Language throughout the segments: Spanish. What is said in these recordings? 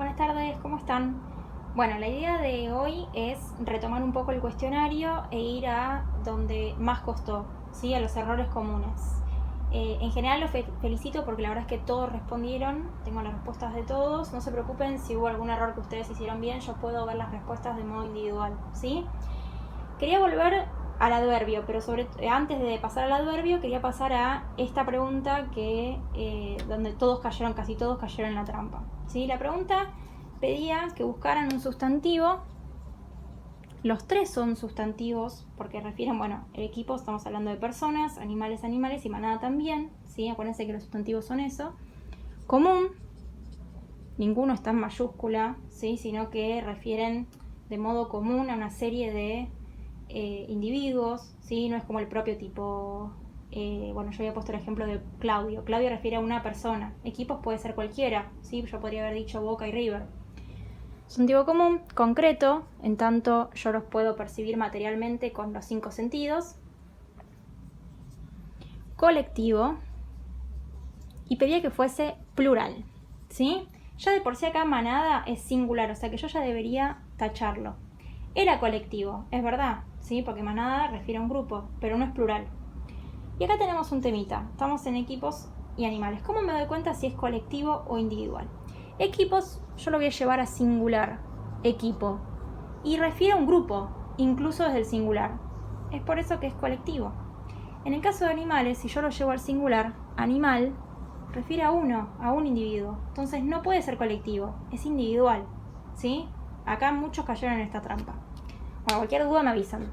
Buenas tardes, ¿cómo están? Bueno, la idea de hoy es retomar un poco el cuestionario e ir a donde más costó, ¿sí? A los errores comunes. En general los felicito porque la verdad es que todos respondieron, tengo las respuestas de todos, no se preocupen si hubo algún error que ustedes hicieron bien, yo puedo ver las respuestas de modo individual, ¿sí? Quería volver al adverbio, pero antes de pasar al adverbio quería pasar a esta pregunta que donde casi todos cayeron en la trampa, ¿sí? La pregunta pedía que buscaran un sustantivo. Los tres son sustantivos porque refieren, bueno, el equipo, estamos hablando de personas, animales y manada también, ¿sí? Acuérdense que los sustantivos son eso. Común, ninguno está en mayúscula, ¿sí? Sino que refieren de modo común a una serie de individuos, ¿sí? No es como el propio tipo. Bueno, yo había puesto el ejemplo de Claudio. Claudio refiere a una persona. Equipos puede ser cualquiera, ¿sí? Yo podría haber dicho Boca y River. Sustantivo común, concreto, en tanto yo los puedo percibir materialmente con los 5 sentidos. Colectivo, y pedía que fuese plural, ¿sí? Ya de por sí acá manada es singular, o sea que yo ya debería tacharlo. Era colectivo, es verdad, ¿sí? Porque manada refiere a un grupo, pero no es plural. Y acá tenemos un temita, estamos en equipos y animales. ¿Cómo me doy cuenta si es colectivo o individual? Equipos yo lo voy a llevar a singular, equipo, y refiere a un grupo, incluso desde el singular. Es por eso que es colectivo. En el caso de animales, si yo lo llevo al singular, animal refiere a uno, a un individuo. Entonces no puede ser colectivo, es individual, ¿sí? Acá muchos cayeron en esta trampa. Bueno, cualquier duda me avisan.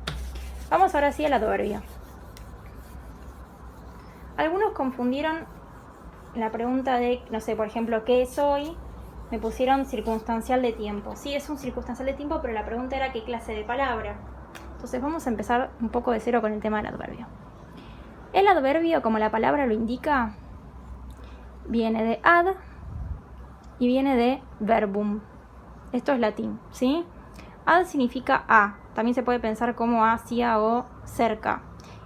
Vamos ahora sí al adverbio. Algunos confundieron la pregunta de, no sé, por ejemplo, ¿qué es hoy? Me pusieron circunstancial de tiempo. Sí, es un circunstancial de tiempo, pero la pregunta era qué clase de palabra. Entonces vamos a empezar un poco de cero con el tema del adverbio. El adverbio, como la palabra lo indica, viene de ad y viene de verbum. Esto es latín, ¿sí? Ad significa a. También se puede pensar como hacia o cerca.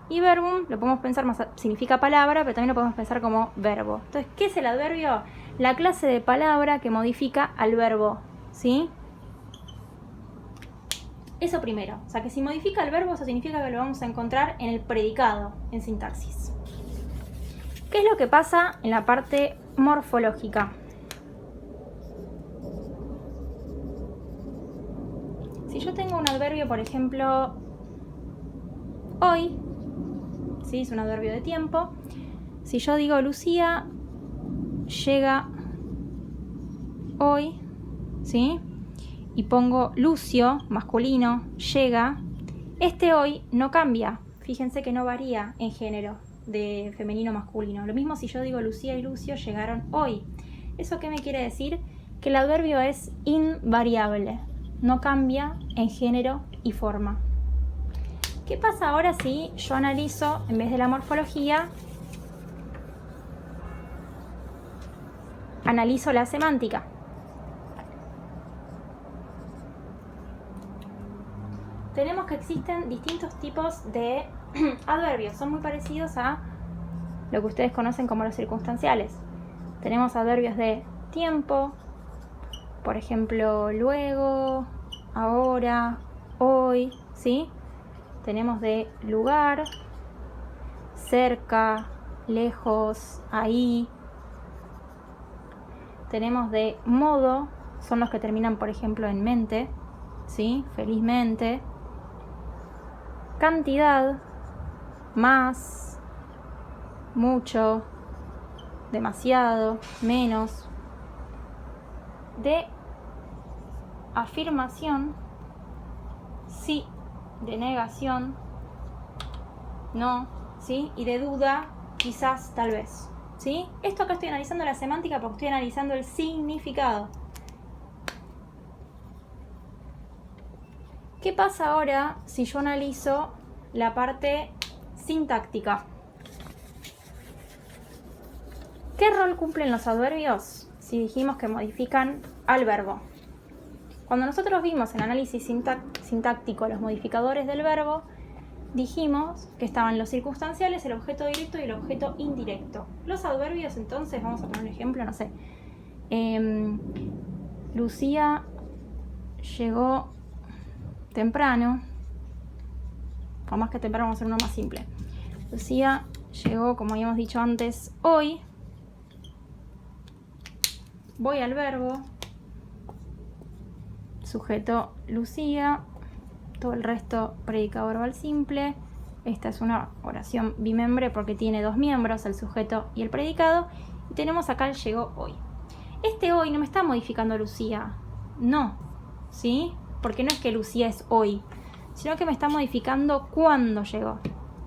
Y verbum lo podemos pensar más, significa palabra, pero también lo podemos pensar como verbo. Entonces, ¿qué es el adverbio? La clase de palabra que modifica al verbo, ¿sí? Eso primero. O sea, que si modifica el verbo, eso significa que lo vamos a encontrar en el predicado, en sintaxis. ¿Qué es lo que pasa en la parte morfológica? Si yo tengo un adverbio, por ejemplo, hoy, ¿sí? Es un adverbio de tiempo. Si yo digo Lucía llega hoy, ¿sí? Y pongo Lucio, masculino, llega, este hoy no cambia. Fíjense que no varía en género de femenino masculino. Lo mismo si yo digo Lucía y Lucio llegaron hoy. ¿Eso qué me quiere decir? Que el adverbio es invariable, no cambia en género y forma. ¿Qué pasa ahora si yo analizo, en vez de la morfología, analizo la semántica? Tenemos que existen distintos tipos de adverbios. Son muy parecidos a lo que ustedes conocen como los circunstanciales. Tenemos adverbios de tiempo, por ejemplo, luego, ahora, hoy, ¿sí? Tenemos de lugar, cerca, lejos, ahí. Tenemos de modo, son los que terminan, por ejemplo, en mente, ¿sí? Felizmente. Cantidad, más, mucho, demasiado, menos. De afirmación, sí, de negación, no, ¿sí? Y de duda, quizás, tal vez, ¿sí? Esto acá estoy analizando la semántica porque estoy analizando el significado. ¿Qué pasa ahora si yo analizo la parte sintáctica? ¿Qué rol cumplen los adverbios si dijimos que modifican al verbo? Cuando nosotros vimos en análisis sintáctico los modificadores del verbo, dijimos que estaban los circunstanciales, el objeto directo y el objeto indirecto. Los adverbios, entonces, vamos a poner un ejemplo, no sé. Lucía llegó temprano. O más que temprano, vamos a hacer uno más simple. Lucía llegó, como habíamos dicho antes, hoy. Voy al verbo. Sujeto Lucía. Todo el resto predicado verbal simple. Esta es una oración bimembre porque tiene dos miembros, el sujeto y el predicado. Y tenemos acá el llegó hoy. Este hoy no me está modificando Lucía. No. ¿Sí? Porque no es que Lucía es hoy, sino que me está modificando cuándo llegó.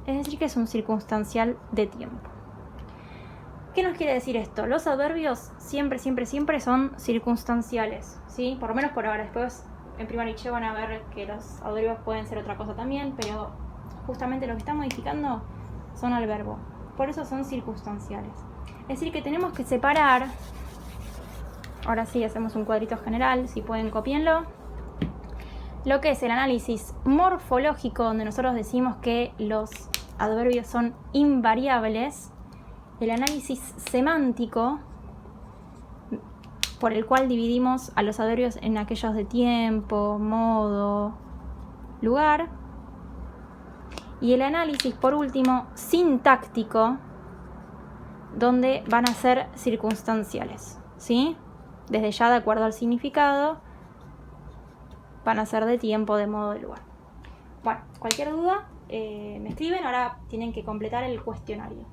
Es decir, que es un circunstancial de tiempo. ¿Qué nos quiere decir esto? Los adverbios siempre son circunstanciales, ¿sí? Por lo menos por ahora. Después, en primer y van a ver que los adverbios pueden ser otra cosa también, pero justamente lo que está modificando son al verbo. Por eso son circunstanciales. Es decir, que tenemos que separar. Ahora sí, hacemos un cuadrito general, si pueden copienlo. Lo que es el análisis morfológico, donde nosotros decimos que los adverbios son invariables. El análisis semántico, por el cual dividimos a los adverbios en aquellos de tiempo, modo, lugar. Y el análisis, por último, sintáctico, donde van a ser circunstanciales, ¿sí? Desde ya, de acuerdo al significado, van a ser de tiempo, de modo, de lugar. Bueno, cualquier duda, me escriben. Ahora tienen que completar el cuestionario.